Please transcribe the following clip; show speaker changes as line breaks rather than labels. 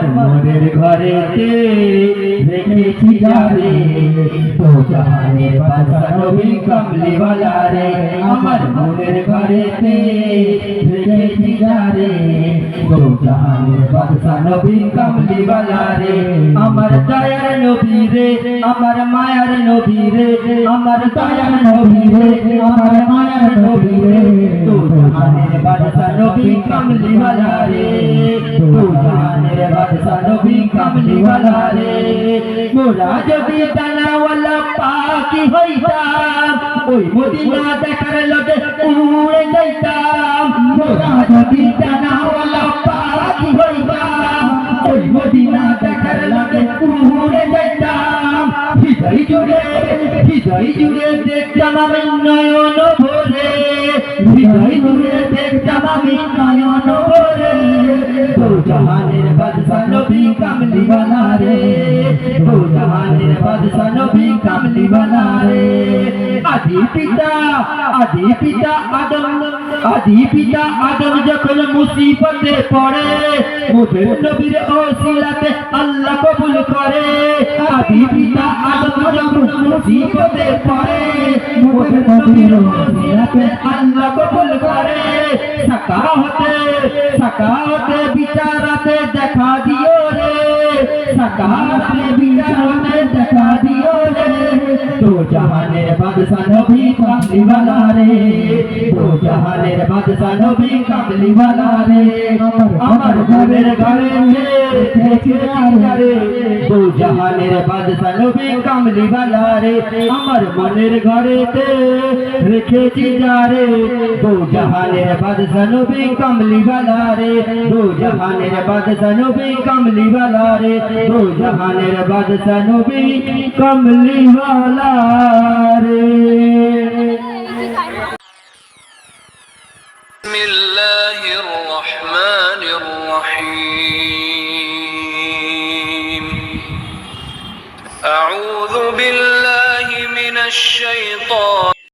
আমার মনের ঘরেতে রেখেছি যারে তো জাহানের বাদশা নবী কামলিওয়ালা রে আমার মনের ঘরেতে রেখেছি যারে তো জাহানের বাদশা নবী কামলিওয়ালা রে আমার দয়ার নবী রে আমার মায়ার নবী রে আমার দয়ার নবী রে আমার মায়ার নবী রে তো জাহানের বাদশা নবী কামলিওয়ালা রে তো জাহানের বাদশা নবী কামলিওয়ালা রে মোরা যদি ডানাওয়ালা পাখি হইতাম ওই মদিনা দেখার লগে উড়ে যাইতাম মোরা যদি ডানাওয়ালা পাখি হইতাম ওই মদিনা দেখার লগে উড়ে যাইতাম হৃদয় জুড়ে দেখতাম আমি নয়ন ভরে হৃদয় জুড়ে দেখতাম আমি নয়ন ভরে তো জাহানের বাদশা নবী কামলিওয়ালা রে তো জাহানের বাদশা নবী কামলিওয়ালা রে আদি পিতা আদম যখন মুসিবতে পড়ে মোদের নবীর ওসিলাতে আল্লাহ কবুল করে আদি পিতা আদম যখন মুসিবতে পড়ে মোদের নবীর ওসিলাতে আল্লাহ কবুল করে সাকাহতে বিচারাতে দেখা দিও রে সাকাহতে বিচারাতে দেখা দিও রে তো জাহানের বাদশা নবী কামলিওয়ালা রে তো জাহানের বাদশা নবী কামলিওয়ালা রে আমার ঘরের ঘরে রেখেছি যারে তো জাহানের বাদশা নবী কামলিওয়ালা রে আমার মনের ঘরেতে রেখেছি যারে তো জাহানের বাদশা নবী কামলিওয়ালা রে তো জাহানের বাদশা নবী কামলিওয়ালা রে তো জাহানের বাদশা নবী কামলিওয়ালা রে
বিসমিল্লাহির রহমানির রহিম আউযু বিল্লাহি মিনাশ শাইতানির